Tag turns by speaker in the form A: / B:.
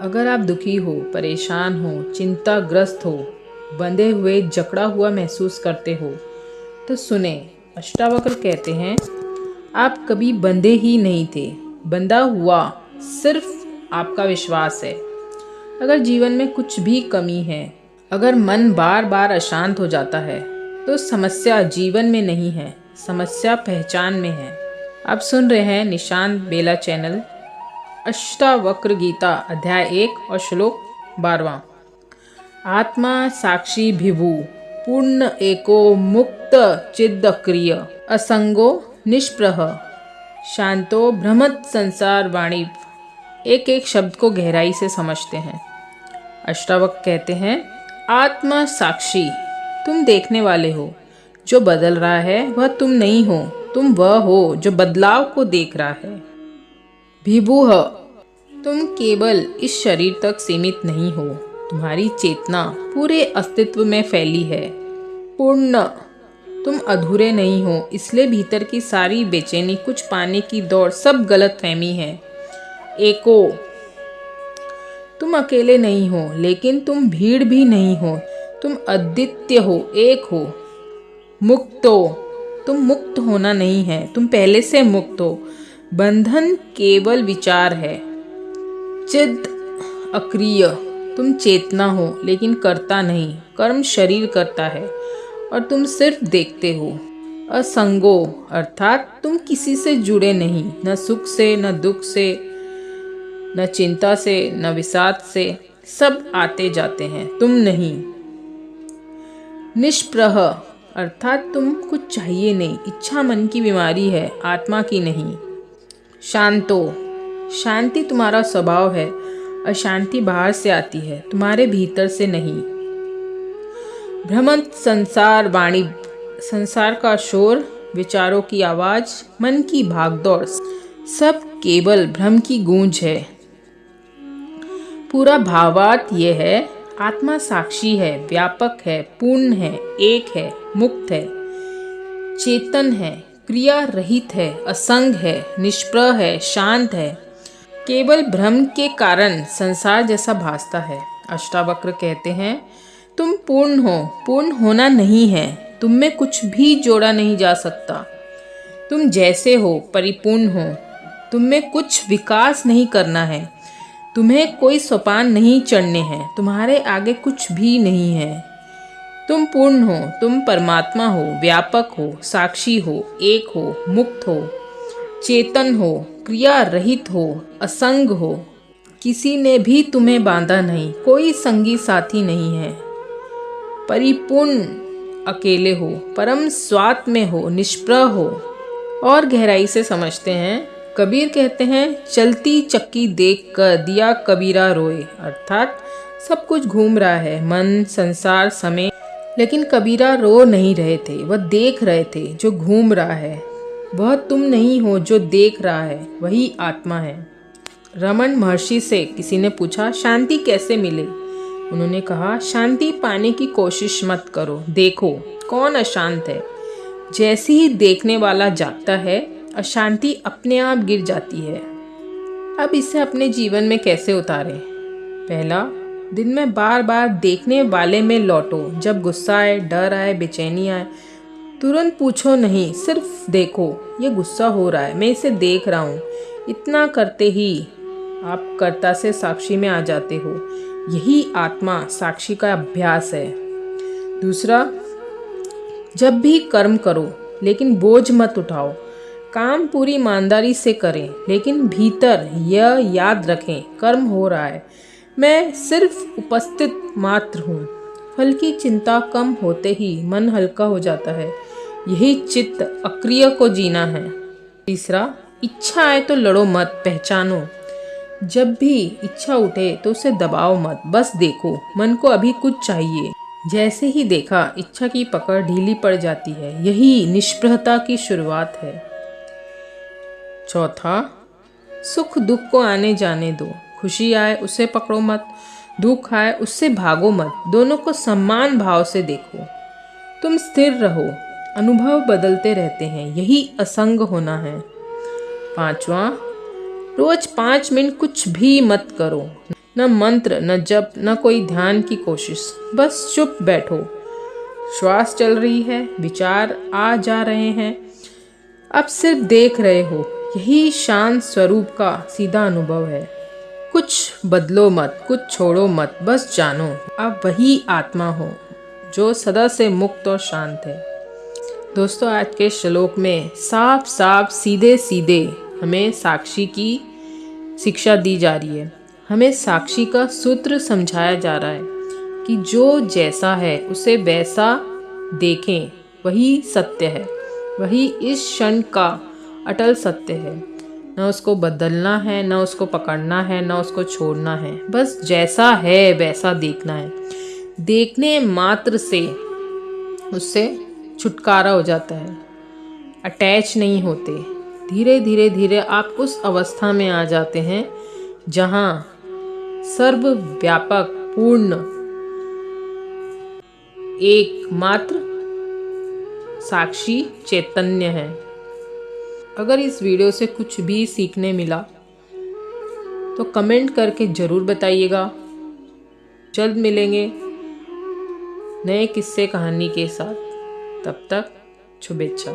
A: अगर आप दुखी हो, परेशान हो, चिंताग्रस्त हो, बंधे हुए जकड़ा हुआ महसूस करते हो, तो सुने। अष्टावक्र कहते हैं, आप कभी बंधे ही नहीं थे। बंधा हुआ सिर्फ आपका विश्वास है। अगर जीवन में कुछ भी कमी है, अगर मन बार बार अशांत हो जाता है, तो समस्या जीवन में नहीं है, समस्या पहचान में है। आप सुन रहे हैं निशांत बेला चैनल। अष्टावक्र गीता अध्याय 1 और श्लोक 12। आत्मा साक्षी भिभु पूर्ण एको मुक्त चिदक्रिय असंगो निष्प्रह शांतो भ्रमत संसार वाणी। एक एक शब्द को गहराई से समझते हैं। अष्टावक्र कहते हैं, आत्मा साक्षी, तुम देखने वाले हो। जो बदल रहा है वह तुम नहीं हो, तुम वह हो जो बदलाव को देख रहा है। विभुः, तुम केवल इस शरीर तक सीमित नहीं हो, तुम्हारी चेतना पूरे अस्तित्व में फैली है। पूर्ण, तुम अधूरे नहीं हो, इसलिए भीतर की सारी बेचैनी, कुछ पाने की दौड़, सब गलतफहमी है। एको, तुम अकेले नहीं हो, लेकिन तुम भीड़ भी नहीं हो, तुम अद्वितीय हो, एक हो। मुक्तो, तुम मुक्त होना नहीं है, तुम पहले से मुक्त हो। बंधन केवल विचार है। चिद अक्रिय, तुम चेतना हो लेकिन करता नहीं, कर्म शरीर करता है और तुम सिर्फ देखते हो। असंगो, अर्थात तुम किसी से जुड़े नहीं, न सुख से, न दुख से, न चिंता से, न विषाद से। सब आते जाते हैं, तुम नहीं। निष्प्रह, अर्थात तुम कुछ चाहिए नहीं, इच्छा मन की बीमारी है, आत्मा की नहीं। शांतो, शांति तुम्हारा स्वभाव है, अशांति बाहर से आती है, तुम्हारे भीतर से नहीं। भ्रमत संसार वाणी, संसार का शोर, विचारों की आवाज, मन की भागदौड़, सब केवल भ्रम की गूंज है। पूरा भावार्थ यह है, आत्मा साक्षी है, व्यापक है, पूर्ण है, एक है, मुक्त है, चेतन है, क्रिया रहित है, असंग है, निष्प्रह है, शांत है। केवल भ्रम के कारण संसार जैसा भासता है। अष्टावक्र कहते हैं, तुम पूर्ण हो, पूर्ण होना नहीं है, तुम में कुछ भी जोड़ा नहीं जा सकता। तुम जैसे हो परिपूर्ण हो, तुम में कुछ विकास नहीं करना है, तुम्हें कोई सोपान नहीं चढ़ने हैं, तुम्हारे आगे कुछ भी नहीं है। तुम पूर्ण हो, तुम परमात्मा हो, व्यापक हो, साक्षी हो, एक हो, मुक्त हो, चेतन हो, क्रिया रहित हो, असंग हो। किसी ने भी तुम्हें बांधा नहीं, कोई संगी साथी नहीं है। परिपूर्ण अकेले हो, परम स्वात्म में हो, निष्प्रह हो। और गहराई से समझते हैं। कबीर कहते हैं, चलती चक्की देख कर दिया कबीरा रोए, अर्थात सब कुछ घूम रहा है, मन, संसार, समय, लेकिन कबीरा रो नहीं रहे थे, वह देख रहे थे। जो घूम रहा है वह तुम नहीं हो, जो देख रहा है वही आत्मा है। रमन महर्षि से किसी ने पूछा, शांति कैसे मिले? उन्होंने कहा, शांति पाने की कोशिश मत करो, देखो कौन अशांत है। जैसे ही देखने वाला जागता है, अशांति अपने आप गिर जाती है। अब इसे अपने जीवन में कैसे उतारें? पहला, दिन में बार बार देखने वाले में लौटो। जब गुस्सा आए, डर आए, बेचैनी आए, तुरंत पूछो नहीं, सिर्फ देखो, ये गुस्सा हो रहा है, मैं इसे देख रहा हूँ। इतना करते ही आप कर्ता से साक्षी में आ जाते हो। यही आत्मा साक्षी का अभ्यास है। दूसरा, जब भी कर्म करो लेकिन बोझ मत उठाओ। काम पूरी ईमानदारी से करें, लेकिन भीतर यह याद रखें, कर्म हो रहा है, मैं सिर्फ उपस्थित मात्र हूँ। फल की चिंता कम होते ही मन हल्का हो जाता है। यही चित्त अक्रिय को जीना है। तीसरा, इच्छा आए तो लड़ो मत, पहचानो। जब भी इच्छा उठे तो उसे दबाओ मत, बस देखो मन को अभी कुछ चाहिए। जैसे ही देखा, इच्छा की पकड़ ढीली पड़ जाती है। यही निष्प्रहता की शुरुआत है। चौथा, सुख दुख को आने जाने दो। खुशी आए उसे पकड़ो मत, दुख आए उससे भागो मत, दोनों को समान भाव से देखो। तुम स्थिर रहो, अनुभव बदलते रहते हैं, यही असंग होना है। पांचवा, रोज 5 मिनट कुछ भी मत करो, न मंत्र, न जप, न कोई ध्यान की कोशिश। बस चुप बैठो। श्वास चल रही है, विचार आ जा रहे हैं, अब सिर्फ देख रहे हो। यही शांत स्वरूप का सीधा अनुभव है। कुछ बदलो मत, कुछ छोड़ो मत, बस जानो आप वही आत्मा हो जो सदा से मुक्त और शांत है। दोस्तों, आज के श्लोक में साफ साफ सीधे सीधे हमें साक्षी की शिक्षा दी जा रही है। हमें साक्षी का सूत्र समझाया जा रहा है कि जो जैसा है उसे वैसा देखें, वही सत्य है, वही इस क्षण का अटल सत्य है। न उसको बदलना है, न उसको पकड़ना है, न उसको छोड़ना है। बस जैसा है वैसा देखना है। देखने मात्र से उससे छुटकारा हो जाता है, अटैच नहीं होते। धीरे धीरे धीरे आप उस अवस्था में आ जाते हैं जहाँ सर्वव्यापक पूर्ण एकमात्र साक्षी चैतन्य है। अगर इस वीडियो से कुछ भी सीखने मिला तो कमेंट करके ज़रूर बताइएगा। जल्द मिलेंगे नए किस्से कहानी के साथ। तब तक शुभेच्छा।